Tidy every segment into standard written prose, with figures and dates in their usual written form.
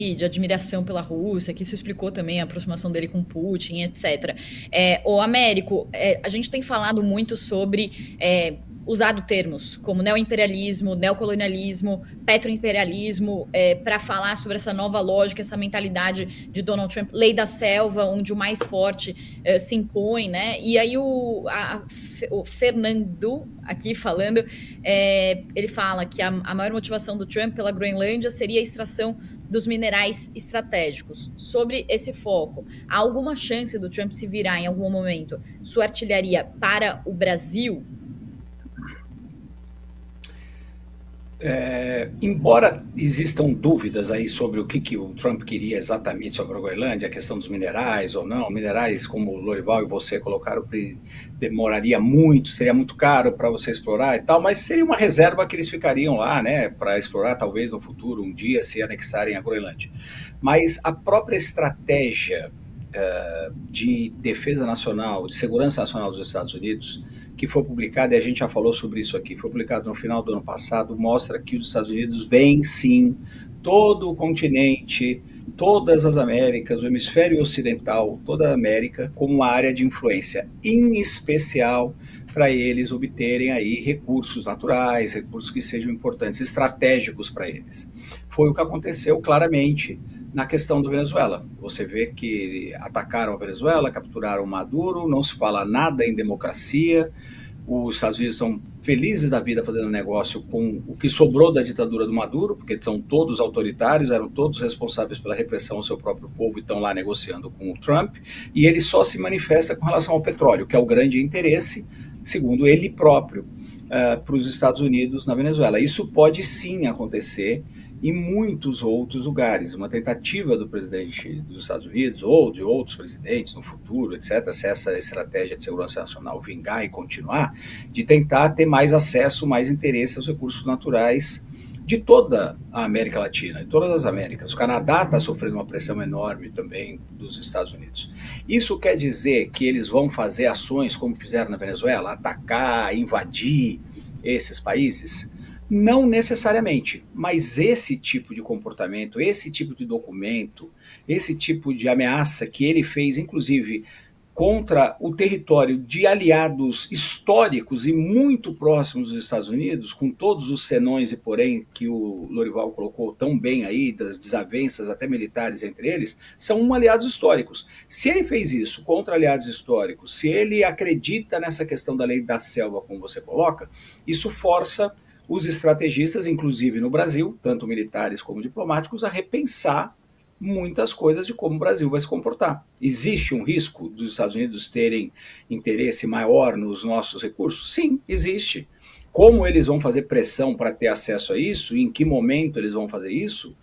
de admiração pela Rússia, que isso explicou também a aproximação dele com Putin, etc. O Américo, a gente tem falado muito sobre usado termos como neoimperialismo, neocolonialismo, petroimperialismo, para falar sobre essa nova lógica, essa mentalidade de Donald Trump, lei da selva, onde o mais forte se impõe, né? E aí o Fernando, aqui falando, ele fala que a maior motivação do Trump pela Groenlândia seria a extração dos minerais estratégicos. Sobre esse foco, há alguma chance do Trump se virar em algum momento sua artilharia para o Brasil? Embora existam dúvidas aí sobre o que o Trump queria exatamente sobre a Groenlândia, a questão dos minerais ou não, minerais como o Lorival e você colocaram, demoraria muito, seria muito caro para você explorar e tal, mas seria uma reserva que eles ficariam lá, né, para explorar talvez no futuro, um dia, se anexarem a Groenlândia. Mas a própria estratégia de defesa nacional, de segurança nacional dos Estados Unidos, que foi publicado, e a gente já falou sobre isso aqui, foi publicado no final do ano passado, mostra que os Estados Unidos veem sim todo o continente, todas as Américas, o hemisfério ocidental, toda a América, como uma área de influência, em especial para eles obterem aí recursos naturais, recursos que sejam importantes, estratégicos para eles. Foi o que aconteceu claramente na questão do Venezuela. Você vê que atacaram a Venezuela, capturaram Maduro, não se fala nada em democracia, os Estados Unidos estão felizes da vida fazendo negócio com o que sobrou da ditadura do Maduro, porque são todos autoritários, eram todos responsáveis pela repressão ao seu próprio povo e estão lá negociando com o Trump, e ele só se manifesta com relação ao petróleo, que é o grande interesse, segundo ele próprio, para os Estados Unidos na Venezuela. Isso pode sim acontecer em muitos outros lugares. Uma tentativa do presidente dos Estados Unidos ou de outros presidentes no futuro, etc., se essa estratégia de segurança nacional vingar e continuar, de tentar ter mais acesso, mais interesse aos recursos naturais de toda a América Latina, de todas as Américas. O Canadá está sofrendo uma pressão enorme também dos Estados Unidos. Isso quer dizer que eles vão fazer ações como fizeram na Venezuela, atacar, invadir esses países? Não necessariamente, mas esse tipo de comportamento, esse tipo de documento, esse tipo de ameaça que ele fez, inclusive contra o território de aliados históricos e muito próximos dos Estados Unidos, com todos os senões e porém que o Lorival colocou tão bem aí, das desavenças até militares entre eles, são aliados históricos. Se ele fez isso contra aliados históricos, se ele acredita nessa questão da lei da selva, como você coloca, isso força os estrategistas, inclusive no Brasil, tanto militares como diplomáticos, a repensar muitas coisas de como o Brasil vai se comportar. Existe um risco dos Estados Unidos terem interesse maior nos nossos recursos? Sim, existe. Como eles vão fazer pressão para ter acesso a isso, em que momento eles vão fazer isso,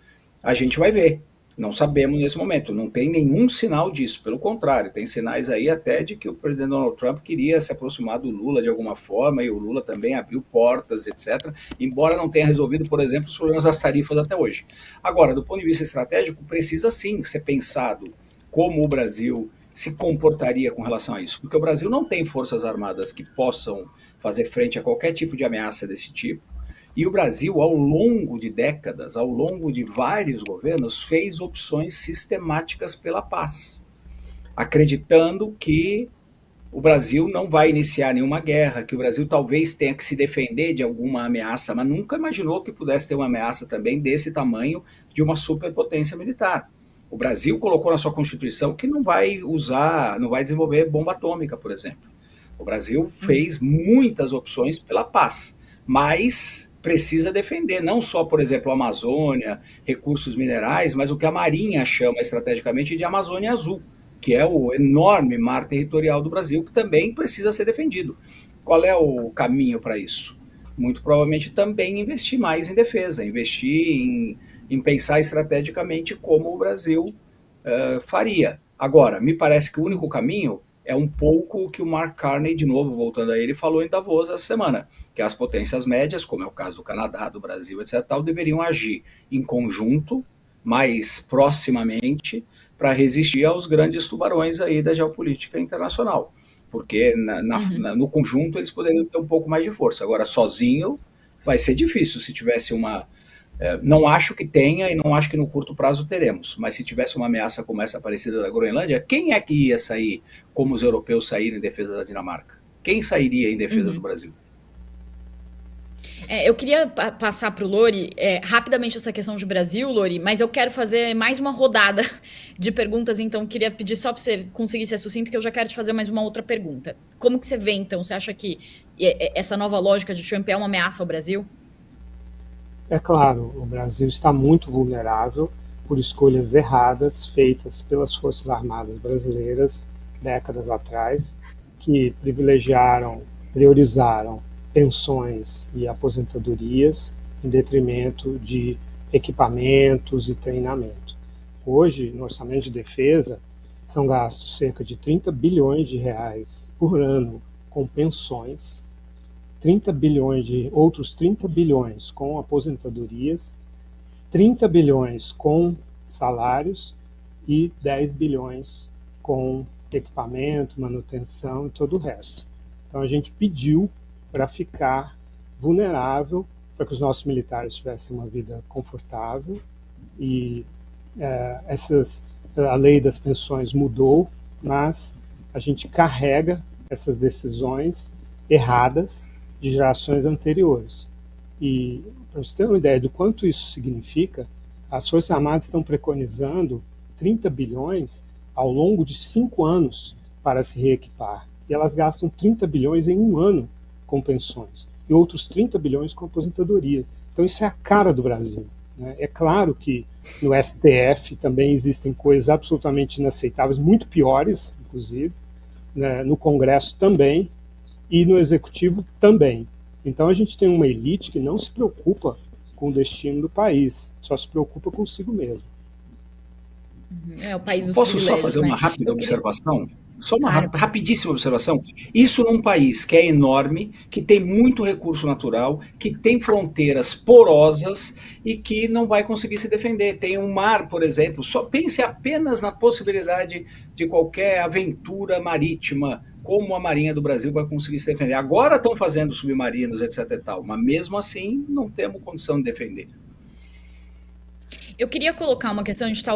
a gente vai ver. Não sabemos nesse momento, não tem nenhum sinal disso, pelo contrário, tem sinais aí até de que o presidente Donald Trump queria se aproximar do Lula de alguma forma e o Lula também abriu portas, etc., embora não tenha resolvido, por exemplo, os problemas das tarifas até hoje. Agora, do ponto de vista estratégico, precisa sim ser pensado como o Brasil se comportaria com relação a isso, porque o Brasil não tem forças armadas que possam fazer frente a qualquer tipo de ameaça desse tipo. E o Brasil, ao longo de décadas, ao longo de vários governos, fez opções sistemáticas pela paz, acreditando que o Brasil não vai iniciar nenhuma guerra, que o Brasil talvez tenha que se defender de alguma ameaça, mas nunca imaginou que pudesse ter uma ameaça também desse tamanho de uma superpotência militar. O Brasil colocou na sua Constituição que não vai usar, não vai desenvolver bomba atômica, por exemplo. O Brasil fez muitas opções pela paz, mas precisa defender não só, por exemplo, a Amazônia, recursos minerais, mas o que a Marinha chama estrategicamente de Amazônia Azul, que é o enorme mar territorial do Brasil, que também precisa ser defendido. Qual é o caminho para isso? Muito provavelmente também investir mais em defesa, investir em pensar estrategicamente como o Brasil faria. Agora, me parece que o único caminho é um pouco o que o Mark Carney, de novo, voltando a ele, falou em Davos essa semana, que as potências médias, como é o caso do Canadá, do Brasil, etc., tal, deveriam agir em conjunto, mais proximamente, para resistir aos grandes tubarões aí da geopolítica internacional. Porque no conjunto eles poderiam ter um pouco mais de força. Agora, sozinho, vai ser difícil. Se tivesse Não acho que tenha e não acho que no curto prazo teremos, mas se tivesse uma ameaça como essa parecida da Groenlândia, quem é que ia sair como os europeus saíram em defesa da Dinamarca? Quem sairia em defesa do Brasil? Eu queria passar para o Lori rapidamente essa questão de Brasil, Lori, mas eu quero fazer mais uma rodada de perguntas, então queria pedir só para você conseguir ser sucinto, que eu já quero te fazer mais uma outra pergunta. Como que você vê, então? Você acha que essa nova lógica de Trump é uma ameaça ao Brasil? É claro, o Brasil está muito vulnerável por escolhas erradas feitas pelas Forças Armadas brasileiras décadas atrás, que priorizaram pensões e aposentadorias em detrimento de equipamentos e treinamento. Hoje, no orçamento de defesa, são gastos cerca de 30 bilhões de reais por ano com pensões, 30 bilhões outros 30 bilhões com aposentadorias, 30 bilhões com salários e 10 bilhões com equipamento, manutenção e todo o resto. Então a gente pediu para ficar vulnerável, para que os nossos militares tivessem uma vida confortável e a lei das pensões mudou, mas a gente carrega essas decisões erradas de gerações anteriores. E, para você ter uma ideia do quanto isso significa, as Forças Armadas estão preconizando 30 bilhões ao longo de 5 anos para se reequipar. E elas gastam 30 bilhões em um ano com pensões e outros 30 bilhões com aposentadoria. Então isso é a cara do Brasil. Né? É claro que no STF também existem coisas absolutamente inaceitáveis, muito piores, inclusive, né? No Congresso também, e no Executivo também. Então a gente tem uma elite que não se preocupa com o destino do país, só se preocupa consigo mesmo. É o país dos Posso só fazer uma rápida observação? Só uma rapidíssima observação. Isso num país que é enorme, que tem muito recurso natural, que tem fronteiras porosas e que não vai conseguir se defender. Tem um mar, por exemplo, só pense apenas na possibilidade de qualquer aventura marítima, como a Marinha do Brasil vai conseguir se defender. Agora estão fazendo submarinos, etc. e tal, mas mesmo assim não temos condição de defender. Eu queria colocar uma questão, a gente está